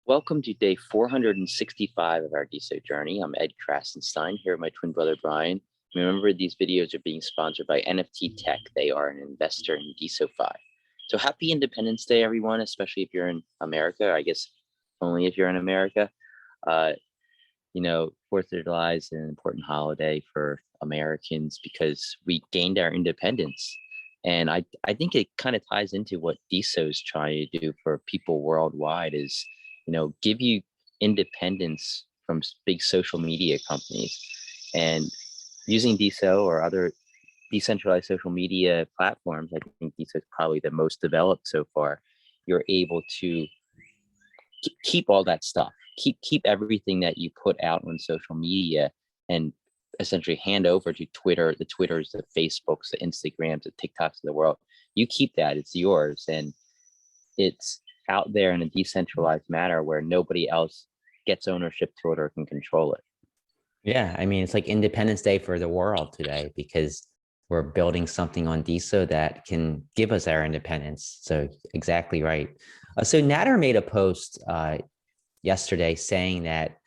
Welcome to day 465 of our Deso journey. I'm Ed Krasenstein here with my twin brother Brian. Remember, these videos are being sponsored by NFT Tech. They are an investor in Deso. So happy Independence Day, everyone, especially if you're in America. I guess only if you're in America. Uh, 4th of July is an important holiday for Americans because we gained our independence. And I think it kind of ties into what Deso is trying to do for people worldwide is, give you independence from big social media companies. And using Deso or other decentralized social media platforms, I think Deso is probably the most developed so far. You're able to keep all that stuff, keep everything that you put out on social media and essentially hand over to Twitter, the Twitters, the Facebooks, the Instagrams, the TikToks of the world. You keep that, it's yours, and it's out there in a decentralized manner where nobody else gets ownership to it or can control it. Yeah, I mean, it's like Independence Day for the world today because we're building something on Deso that can give us our independence. So exactly right. So Nader made a post yesterday saying that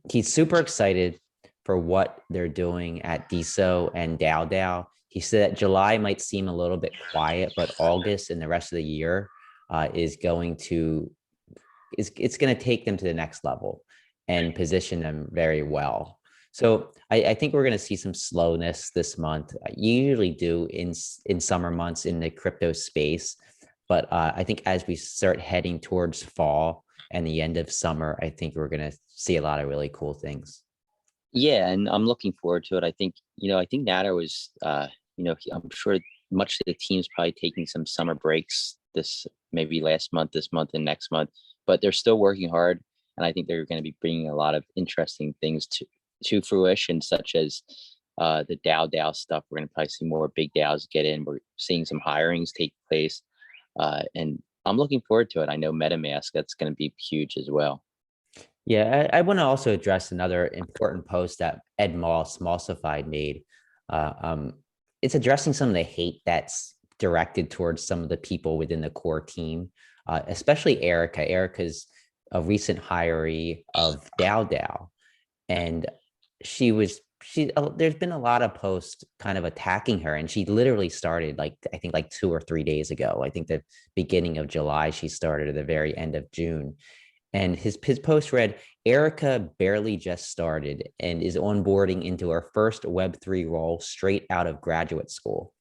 he's super excited for what they're doing at Deso and DAO. He said that July might seem a little bit quiet, but August and the rest of the year is going to it's going to take them to the next level and position them very well. So I think we're going to see some slowness this month. You usually do in summer months in the crypto space, but I think as we start heading towards fall and the end of summer, I think we're going to see a lot of really cool things. Yeah, and I'm looking forward to it. I think Nader was, I'm sure much of the team's probably taking some summer breaks this maybe last month, this month, and next month, but they're still working hard, and I think they're going to be bringing a lot of interesting things to fruition, such as the DAO stuff. We're going to probably see more big DAOs get in. We're seeing some hirings take place, and I'm looking forward to it. I know MetaMask, that's going to be huge as well. Yeah, I want to also address another important post that Ed Moss, Mossified, made. Uh, um, it's addressing some of the hate that's directed towards some of the people within the core team, especially Erica. Erica's a recent hiree of DAO, and there's been a lot of posts kind of attacking her, and she literally started like I think like 2 or 3 days ago. I think the beginning of July she started, at the very end of June, and his post read, Erica barely just started and is onboarding into her first Web3 role straight out of graduate school.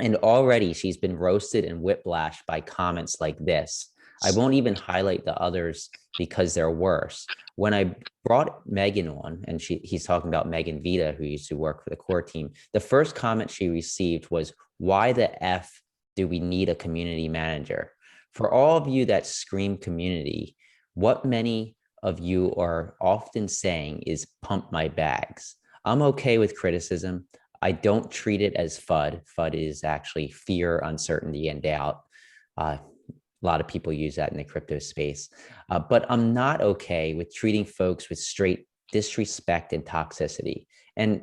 And already she's been roasted and whiplashed by comments like this. I won't even highlight the others because they're worse. When I brought Megan on, and he's talking about Megan Vita, who used to work for the core team, the first comment she received was, why the F do we need a community manager? For all of you that scream community, what many of you are often saying is pump my bags. I'm okay with criticism. I don't treat it as FUD. FUD is actually fear, uncertainty, and doubt. A lot of people use that in the crypto space. But I'm not okay with treating folks with straight disrespect and toxicity. And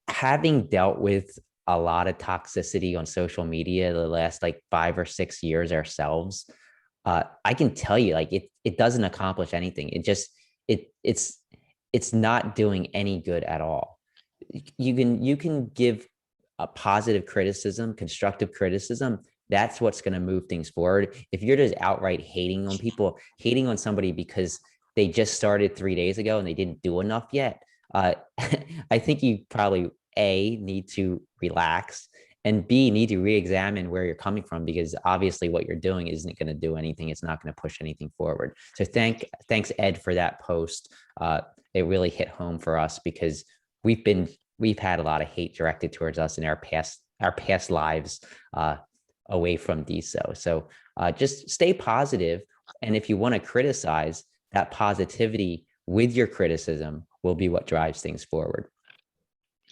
having dealt with a lot of toxicity on social media the last like 5 or 6 years ourselves, I can tell you, like it doesn't accomplish anything. It's not doing any good at all. You can give a positive criticism, constructive criticism. That's what's going to move things forward. If you're just outright hating on people, hating on somebody because they just started 3 days ago and they didn't do enough yet, I think you probably need to relax, and B, need to re-examine where you're coming from, because obviously what you're doing isn't going to do anything. It's not going to push anything forward. So thanks Ed for that post. It really hit home for us because we've had a lot of hate directed towards us in our past lives away from Deso. So just stay positive, and if you want to criticize, that positivity with your criticism will be what drives things forward.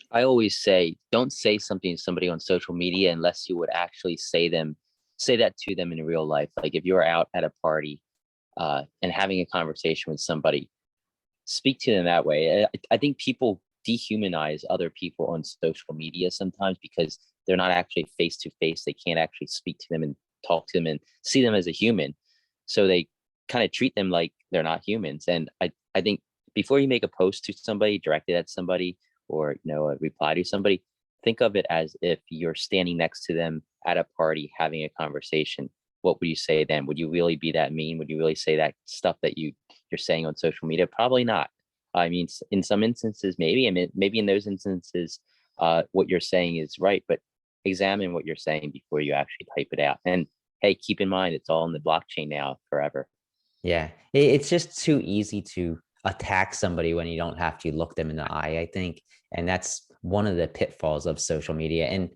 I always say, don't say something to somebody on social media unless you would actually say that to them in real life. Like if you're out at a party and having a conversation with somebody, speak to them that way. I think people dehumanize other people on social media sometimes because they're not actually face to face. They can't actually speak to them and talk to them and see them as a human. So they kind of treat them like they're not humans. And I think before you make a post to somebody, directed at somebody, or a reply to somebody, think of it as if you're standing next to them at a party having a conversation. What would you say then? Would you really be that mean? Would you really say that stuff that you're saying on social media? Probably not. I mean, in some instances, maybe. I mean, maybe in those instances, what you're saying is right, but examine what you're saying before you actually type it out. And hey, keep in mind, it's all in the blockchain now forever. Yeah, it's just too easy to attack somebody when you don't have to look them in the eye, I think. And that's one of the pitfalls of social media. And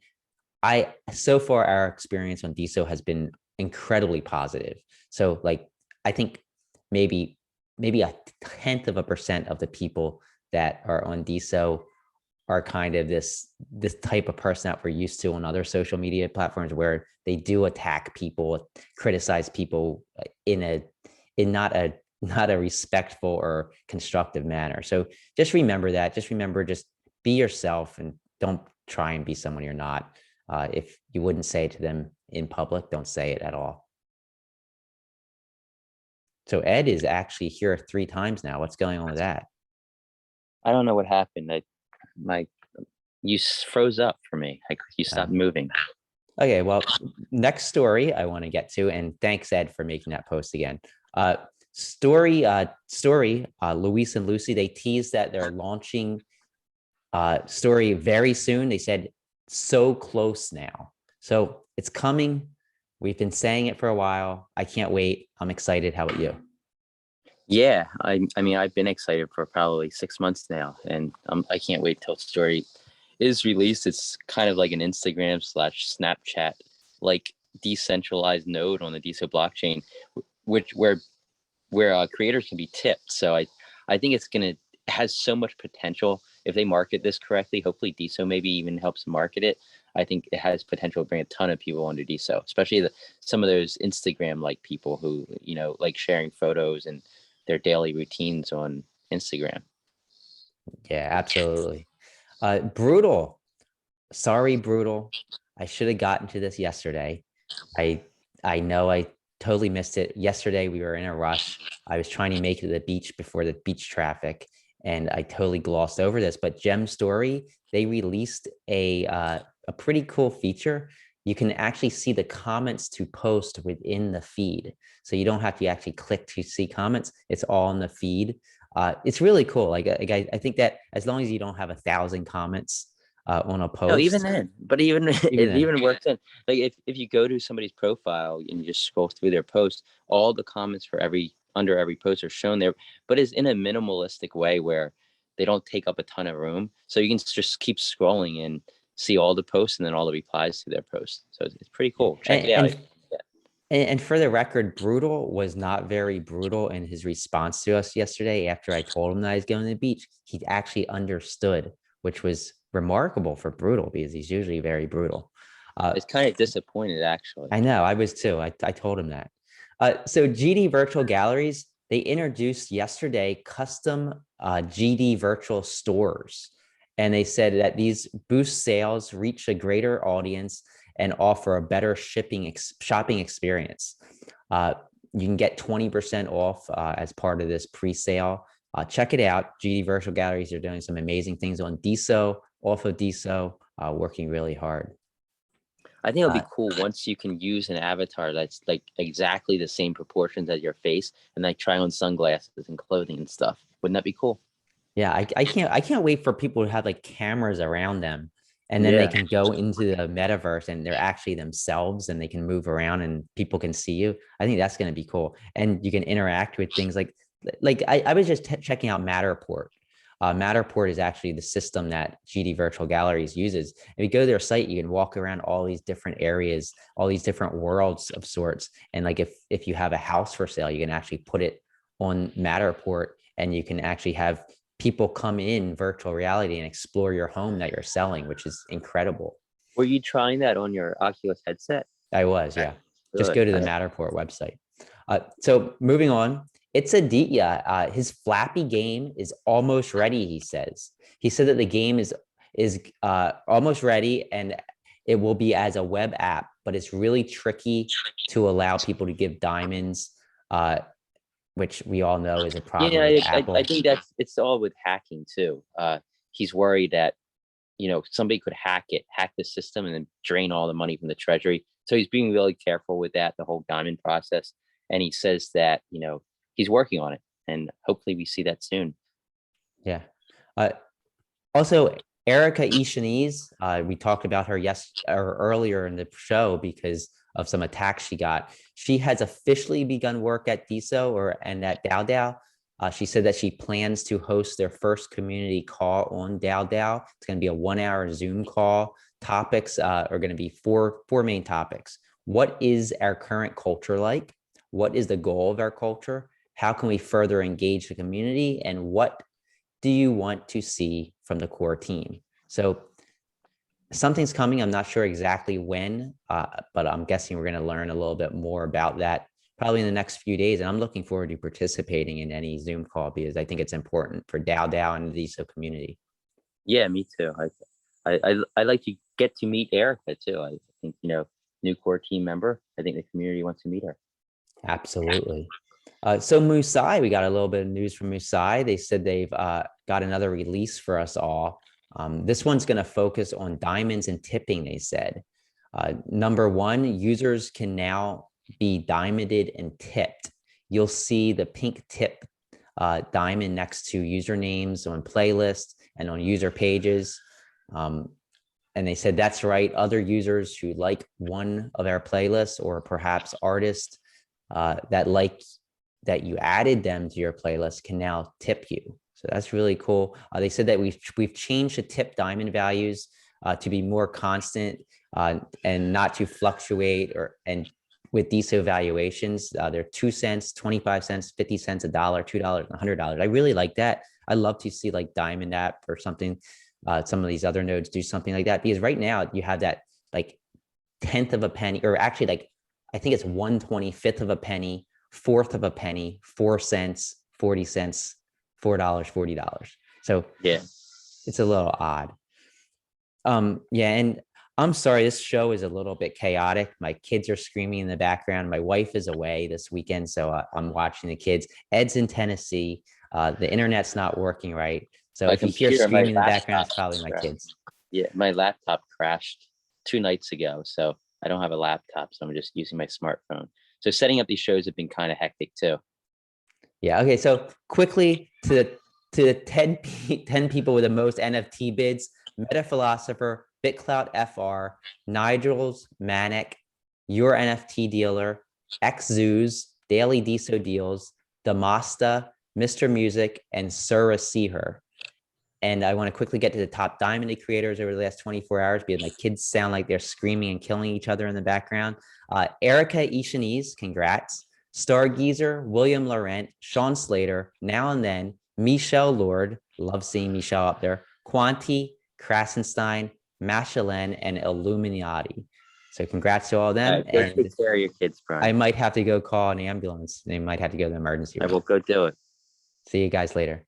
so far, our experience on Deso has been incredibly positive. So like, I think maybe a tenth of a percent of the people that are on Deso are kind of this type of person that we're used to on other social media platforms, where they do attack people, criticize people in not a respectful or constructive manner. So just remember that. Just remember, just be yourself and don't try and be someone you're not. If you wouldn't say it to them in public, don't say it at all. So Ed is actually here 3 times now. What's going on with that? I don't know what happened. My you froze up for me. You stopped Uh, moving. okay, well, next story I want to get to, and thanks Ed for making that post again. Luis and Lucy, they teased that they're launching story very soon. They said so close now. So it's coming. We've been saying it for a while. I can't wait. I'm excited. How about you? Yeah, I mean, I've been excited for probably 6 months now, and I can't wait till story is released. It's kind of like an Instagram slash Snapchat, like decentralized node on the Deso blockchain, which where creators can be tipped. So I think it has so much potential if they market this correctly. Hopefully, Deso maybe even helps market it. I think it has potential to bring a ton of people onto Deso, especially some of those Instagram like people who like sharing photos and their daily routines on Instagram. Yeah, absolutely. Brutal. Sorry, brutal. I should have gotten to this yesterday. I I know I totally missed it. Yesterday we were in a rush. I was trying to make it to the beach before the beach traffic, and I totally glossed over this. But Gem Story, they released a pretty cool feature. You can actually see the comments to post within the feed, so you don't have to actually click to see comments. It's all in the feed. It's really cool. I think that as long as you don't have 1,000 comments on a No, even post, then, but even even it then, even works in, like, if you go to somebody's profile and you just scroll through their post, all the comments for under every post are shown there, but it's in a minimalistic way where they don't take up a ton of room. So you can just keep scrolling and see all the posts and then all the replies to their posts. So it's pretty yeah. cool. Check it out. Yeah. And for the record, Brutal was not very brutal in his response to us yesterday after I told him that I was going to the beach. He actually understood, which was remarkable for Brutal because he's usually very brutal. It's kind of disappointed actually. I know, I was too. I told him that. So GD Virtual Galleries, they introduced yesterday custom GD virtual stores. And they said that these boost sales, reach a greater audience, and offer a better shopping experience. You can get 20% off as part of this pre-sale. Check it out. GD Virtual Galleries are doing some amazing things on Deso, off of Deso, working really hard. I think it'll Uh, be cool once you can use an avatar that's like exactly the same proportions as your face and like try on sunglasses and clothing and stuff. Wouldn't that be cool? Yeah, I can't wait for people to have like cameras around them, and then they Yeah. can go into the metaverse and they're actually themselves and they can move around and people can see you. I think that's going to be cool. And you can interact with things like I was just checking out Matterport. Matterport is actually the system that GD Virtual Galleries uses. If you go to their site, you can walk around all these different areas, all these different worlds of sorts. And like if you have a house for sale, you can actually put it on Matterport and you can actually have people come in virtual reality and explore your home that you're selling, which is incredible. Were you trying that on your Oculus headset? I was, yeah. Just Good. go to the Matterport website. So moving on, it's a yeah. His Flappy game is almost ready. He says. He said that the game is almost ready and it will be as a web app, but it's really tricky to allow people to give diamonds. which we all know is a problem Yeah, with I Apple. think it's all with hacking too. He's worried that somebody could hack the system, and then drain all the money from the treasury. So he's being really careful with that, the whole diamond process. And he says that he's working on it, and hopefully we see that soon. Yeah. Uh, Also, Erica Ishaniz, we talked about her or earlier in the show because of some attacks she got. She has officially begun work at Deso and at DAO. She said that she plans to host their first community call on DAO. It's going to be a 1 hour Zoom call. Topics are going to be four main topics. What is our current culture like? What is the goal of our culture? How can we further engage the community? And what do you want to see from the core team? So something's coming. I'm not sure exactly when, but I'm guessing we're going to learn a little bit more about that probably in the next few days. And I'm looking forward to participating in any Zoom call because I think it's important for DAO and the DSO community. Yeah, me too. I like to get to meet Erica too. I think new core team member. I think the community wants to meet her. Absolutely. So Musai, we got a little bit of news from Musai. They said they've got another release for us all. This one's going to focus on diamonds and tipping, they said. Number one, users can now be diamonded and tipped. You'll see the pink tip diamond next to usernames on playlists and on user pages. And they said, that's right. Other users who like one of our playlists or perhaps artists that you added them to your playlist can now tip you. So that's really cool. They said that we've changed the tip diamond values to be more constant and not to fluctuate and with these evaluations, they're 2 cents, 25 cents, 50 cents, $1, $2, $100. I really like that. I love to see like Diamond app or something. Some of these other nodes do something like that because right now you have that like 10th of a penny, or actually like I think it's 1/25th of a penny, fourth of a penny, 4 cents, 40 cents, $4, $40. So Yeah, it's a little odd. Yeah, and I'm sorry, this show is a little bit chaotic. My kids are screaming in the background. My wife is away this weekend, so I'm watching the kids. Ed's in Tennessee. The internet's not working right. So my if you hear computer, my screaming in the background, it's laptop. probably my kids. Yeah, my laptop crashed 2 nights ago, so I don't have a laptop, so I'm just using my smartphone. So setting up these shows have been kind of hectic too. Yeah. Okay. So quickly to the 10 people with the most NFT bids: Meta Philosopher, BitClout FR, Nigel's Manic, Your NFT Dealer, XZoos, Daily Deso Deals, Damasta, Mr. Music, and Sura Seher. And I want to quickly get to the top diamond creators over the last 24 hours because my kids sound like they're screaming and killing each other in the background. Erica Ishaniz, congrats. Stargeezer, William Laurent, Sean Slater, Now and Then, Michelle Lord, love seeing Michelle up there, Quanti, Krasenstein, Machelen, and Illuminati. So congrats to all of them. Go And take care of your kids, I Brian. might have to go call an ambulance. They might have to go to the emergency I room. will go do it. See you guys later.